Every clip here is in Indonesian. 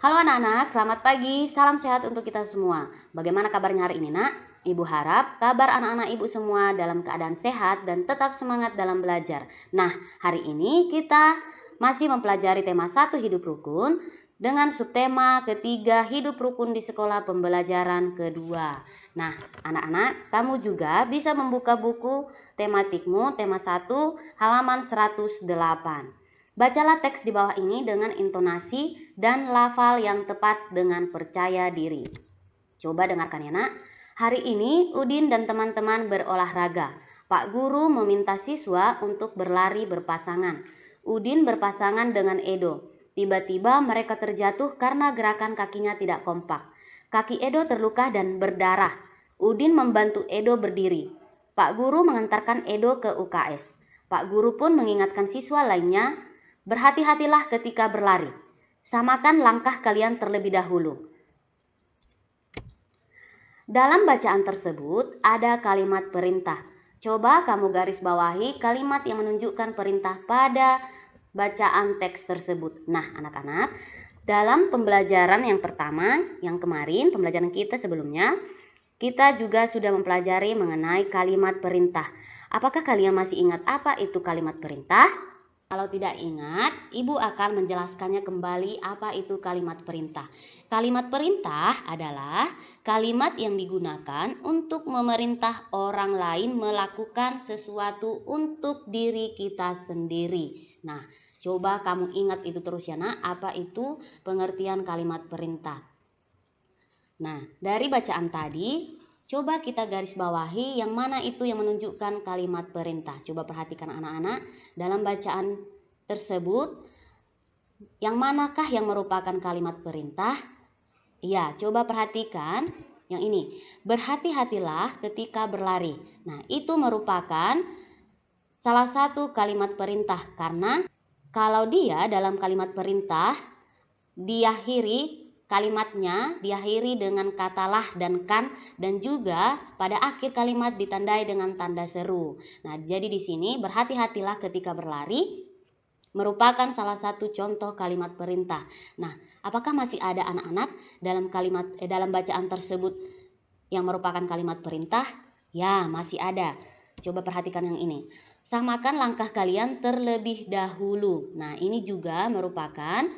Halo anak-anak, selamat pagi, salam sehat untuk kita semua. Bagaimana kabarnya hari ini nak? Ibu harap kabar anak-anak ibu semua dalam keadaan sehat dan tetap semangat dalam belajar. Nah, hari ini kita masih mempelajari tema 1 hidup rukun dengan subtema ketiga hidup rukun di sekolah pembelajaran kedua. Nah, anak-anak, kamu juga bisa membuka buku tematikmu tema 1 halaman 108. Bacalah teks di bawah ini dengan intonasi dan lafal yang tepat dengan percaya diri. Coba dengarkan ya nak. Hari ini Udin dan teman-teman berolahraga. Pak Guru meminta siswa untuk berlari berpasangan. Udin berpasangan dengan Edo. Tiba-tiba mereka terjatuh karena gerakan kakinya tidak kompak. Kaki Edo terluka dan berdarah. Udin membantu Edo berdiri. Pak Guru mengantarkan Edo ke UKS. Pak Guru pun mengingatkan siswa lainnya, berhati-hatilah ketika berlari. Samakan langkah kalian terlebih dahulu. Dalam bacaan tersebut ada kalimat perintah. Coba kamu garis bawahi kalimat yang menunjukkan perintah pada bacaan teks tersebut. Nah, anak-anak, dalam pembelajaran yang pertama, yang kemarin, pembelajaran kita sebelumnya, kita juga sudah mempelajari mengenai kalimat perintah. Apakah kalian masih ingat apa itu kalimat perintah? Kalau tidak ingat, Ibu akan menjelaskannya kembali apa itu kalimat perintah. Kalimat perintah adalah kalimat yang digunakan untuk memerintah orang lain melakukan sesuatu untuk diri kita sendiri. Nah, coba kamu ingat itu terus ya nak, apa itu pengertian kalimat perintah. Nah, dari bacaan tadi, coba kita garis bawahi yang mana itu yang menunjukkan kalimat perintah. Coba perhatikan anak-anak, dalam bacaan tersebut, yang manakah yang merupakan kalimat perintah? Ya, coba perhatikan yang ini. Berhati-hatilah ketika berlari. Nah, itu merupakan salah satu kalimat perintah. Karena kalau dia dalam kalimat perintah, kalimatnya diakhiri dengan kata lah dan kan, dan juga pada akhir kalimat ditandai dengan tanda seru. Nah, jadi di sini berhati-hatilah ketika berlari merupakan salah satu contoh kalimat perintah. Nah, apakah masih ada anak-anak dalam bacaan tersebut yang merupakan kalimat perintah? Ya, masih ada. Coba perhatikan yang ini. Samakan langkah kalian terlebih dahulu. Nah, ini juga merupakan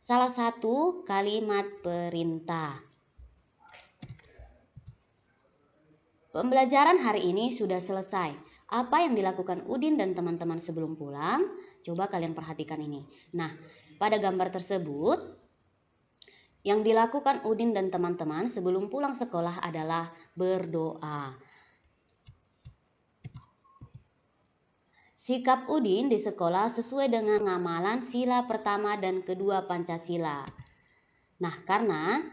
salah satu kalimat perintah. Pembelajaran hari ini sudah selesai. Apa yang dilakukan Udin dan teman-teman sebelum pulang? Coba kalian perhatikan ini. Nah, pada gambar tersebut, yang dilakukan Udin dan teman-teman sebelum pulang sekolah adalah berdoa. Sikap Udin di sekolah sesuai dengan ngamalan sila pertama dan kedua Pancasila. Nah, karena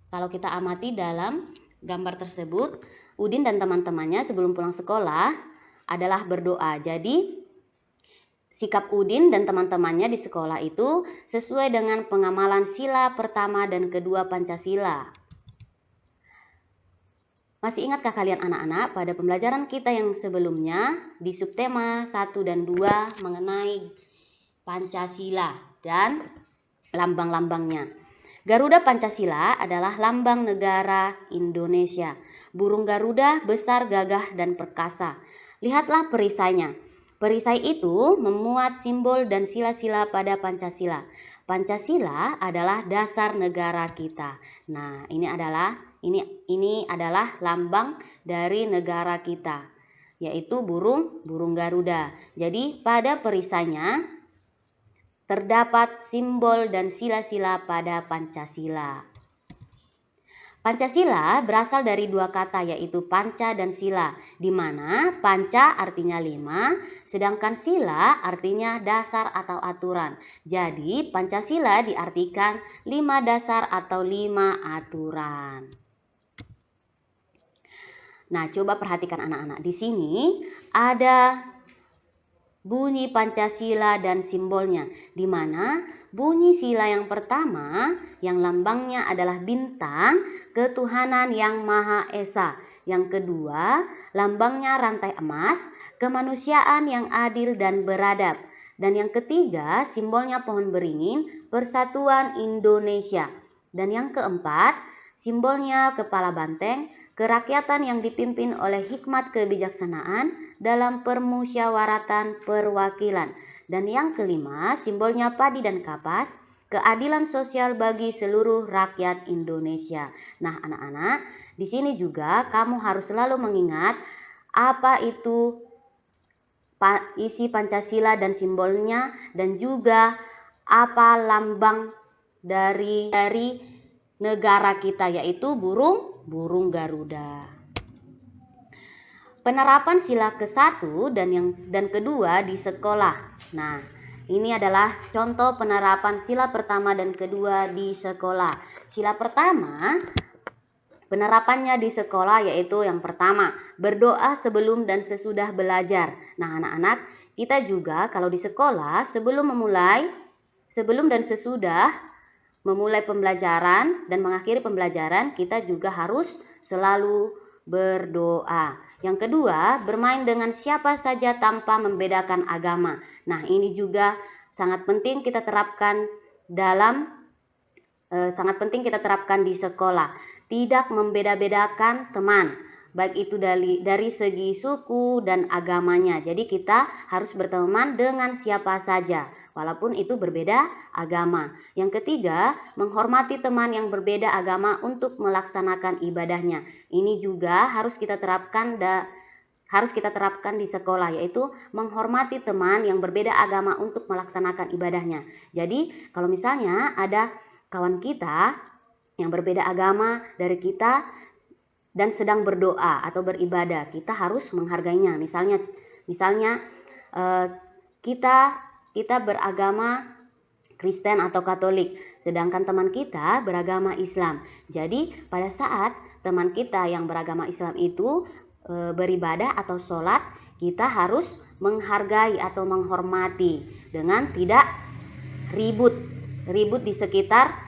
kalau kita amati dalam gambar tersebut, Udin dan teman-temannya sebelum pulang sekolah adalah berdoa. Jadi, sikap Udin dan teman-temannya di sekolah itu sesuai dengan pengamalan sila pertama dan kedua Pancasila. Masih ingatkah kalian anak-anak pada pembelajaran kita yang sebelumnya di subtema 1 dan 2 mengenai Pancasila dan lambang-lambangnya? Garuda Pancasila adalah lambang negara Indonesia. Burung Garuda besar, gagah, dan perkasa. Lihatlah perisainya. Perisai itu memuat simbol dan sila-sila pada Pancasila. Pancasila adalah dasar negara kita. Nah, ini adalah lambang dari negara kita, yaitu burung Garuda. Jadi pada perisainya terdapat simbol dan sila-sila pada Pancasila. Pancasila berasal dari dua kata, yaitu panca dan sila, di mana panca artinya 5, sedangkan sila artinya dasar atau aturan. Jadi Pancasila diartikan 5 dasar atau 5 aturan. Nah, coba perhatikan anak-anak. Di sini ada bunyi Pancasila dan simbolnya, di mana bunyi sila yang pertama yang lambangnya adalah bintang, ketuhanan yang Maha Esa. Yang kedua, lambangnya rantai emas, kemanusiaan yang adil dan beradab. Dan yang ketiga, simbolnya pohon beringin, Persatuan Indonesia. Dan yang keempat, simbolnya kepala banteng, kerakyatan yang dipimpin oleh hikmat kebijaksanaan dalam permusyawaratan perwakilan. Dan yang kelima, simbolnya padi dan kapas, keadilan sosial bagi seluruh rakyat Indonesia. Nah, anak-anak, di sini juga kamu harus selalu mengingat apa itu isi Pancasila dan simbolnya, dan juga apa lambang dari negara kita, yaitu burung Garuda. Penerapan sila ke-1 dan kedua di sekolah. Nah, ini adalah contoh penerapan sila pertama dan kedua di sekolah. Sila pertama, penerapannya di sekolah yaitu yang pertama, berdoa sebelum dan sesudah belajar. Nah, anak-anak, kita juga kalau di sekolah sebelum dan sesudah memulai pembelajaran dan mengakhiri pembelajaran, kita juga harus selalu berdoa. Yang kedua, bermain dengan siapa saja tanpa membedakan agama. Nah, ini juga sangat penting kita terapkan di sekolah. Tidak membeda-bedakan teman, baik itu dari segi suku dan agamanya. Jadi kita harus berteman dengan siapa saja, walaupun itu berbeda agama. Yang ketiga, menghormati teman yang berbeda agama untuk melaksanakan ibadahnya. Ini juga harus kita terapkan di sekolah, yaitu menghormati teman yang berbeda agama untuk melaksanakan ibadahnya. Jadi kalau misalnya ada kawan kita yang berbeda agama dari kita dan sedang berdoa atau beribadah, kita harus menghargainya. Misalnya kita beragama Kristen atau Katolik, sedangkan teman kita beragama Islam. Jadi pada saat teman kita yang beragama Islam itu beribadah atau sholat, kita harus menghargai atau menghormati dengan tidak ribut di sekitar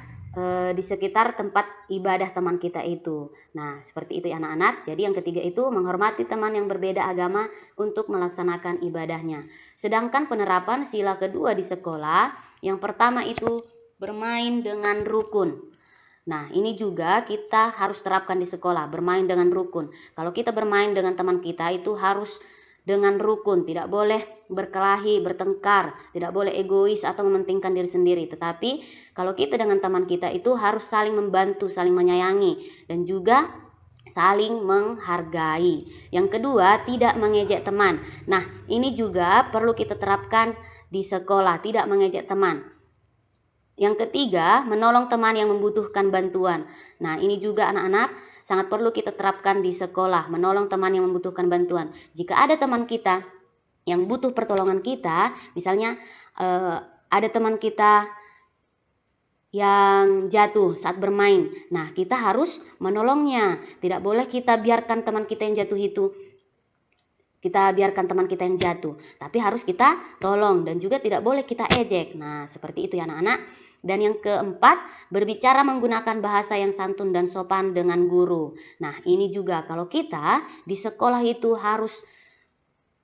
tempat ibadah teman kita itu. Nah, seperti itu ya anak-anak. Jadi yang ketiga itu menghormati teman yang berbeda agama untuk melaksanakan ibadahnya. Sedangkan penerapan sila kedua di sekolah, yang pertama itu bermain dengan rukun. Nah, ini juga kita harus terapkan di sekolah, bermain dengan rukun. Kalau kita bermain dengan teman kita itu harus dengan rukun, tidak boleh berkelahi, bertengkar, tidak boleh egois atau mementingkan diri sendiri. Tetapi kalau kita dengan teman kita itu harus saling membantu, saling menyayangi, dan juga saling menghargai. Yang kedua, tidak mengejek teman. Nah, ini juga perlu kita terapkan di sekolah, tidak mengejek teman. Yang ketiga, menolong teman yang membutuhkan bantuan. Nah, ini juga anak-anak sangat perlu kita terapkan di sekolah, menolong teman yang membutuhkan bantuan. Jika ada teman kita yang butuh pertolongan kita, misalnya ada teman kita yang jatuh saat bermain, nah kita harus menolongnya. Tidak boleh kita biarkan teman kita yang jatuh tapi harus kita tolong, dan juga tidak boleh kita ejek. Nah, seperti itu ya anak-anak. Dan yang keempat, berbicara menggunakan bahasa yang santun dan sopan dengan guru. Nah, ini juga kalau kita di sekolah itu harus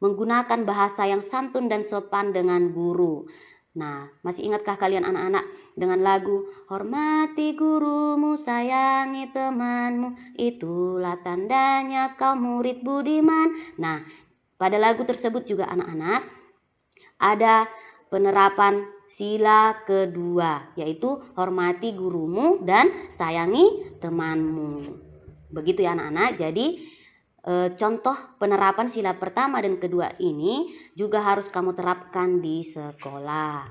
menggunakan bahasa yang santun dan sopan dengan guru. Nah, masih ingatkah kalian anak-anak dengan lagu "Hormati gurumu, sayangi temanmu, itulah tandanya kau murid budiman"? Nah, pada lagu tersebut juga anak-anak ada penerapan sila kedua, yaitu hormati gurumu dan sayangi temanmu. Begitu ya anak-anak. Jadi contoh penerapan sila pertama dan kedua ini juga harus kamu terapkan di sekolah.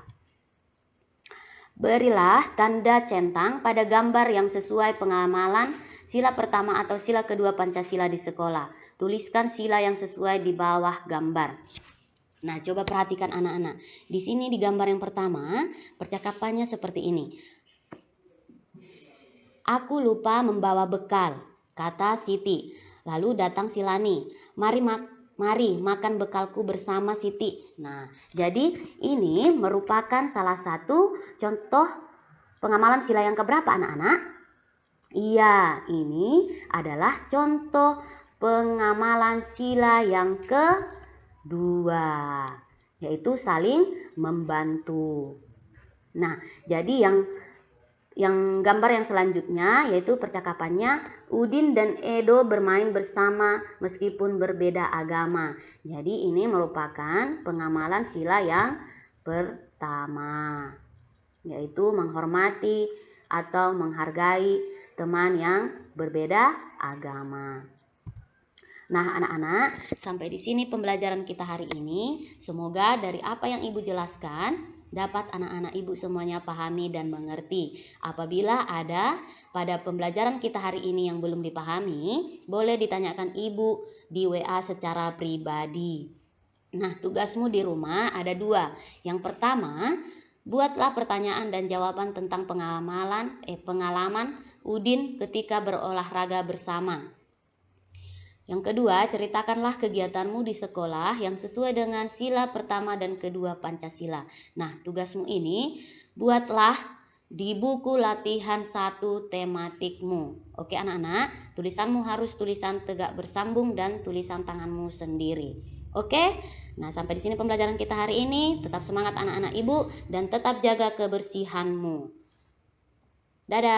Berilah tanda centang pada gambar yang sesuai pengamalan sila pertama atau sila kedua Pancasila di sekolah. Tuliskan sila yang sesuai di bawah gambar. Nah, coba perhatikan anak-anak. Di sini di gambar yang pertama, percakapannya seperti ini. Aku lupa membawa bekal, kata Siti. Lalu datang si Lani. Mari makan bekalku bersama Siti. Nah, jadi ini merupakan salah satu contoh pengamalan sila yang keberapa anak-anak? Iya, ini adalah contoh pengamalan sila yang kedua, yaitu saling membantu. Nah, jadi yang gambar yang selanjutnya yaitu percakapannya, Udin dan Edo bermain bersama meskipun berbeda agama. Jadi ini merupakan pengamalan sila yang pertama, yaitu menghormati atau menghargai teman yang berbeda agama. Nah, anak-anak, sampai di sini pembelajaran kita hari ini. Semoga dari apa yang Ibu jelaskan dapat anak-anak Ibu semuanya pahami dan mengerti. Apabila ada pada pembelajaran kita hari ini yang belum dipahami, boleh ditanyakan Ibu di WA secara pribadi. Nah, tugasmu di rumah ada 2. Yang pertama, buatlah pertanyaan dan jawaban tentang pengalaman Udin ketika berolahraga bersama. Yang kedua, ceritakanlah kegiatanmu di sekolah yang sesuai dengan sila pertama dan kedua Pancasila. Nah, tugasmu ini buatlah di buku latihan 1 tematikmu. Oke anak-anak, tulisanmu harus tulisan tegak bersambung dan tulisan tanganmu sendiri. Oke? Nah, sampai di sini pembelajaran kita hari ini. Tetap semangat anak-anak Ibu dan tetap jaga kebersihanmu. Dadah.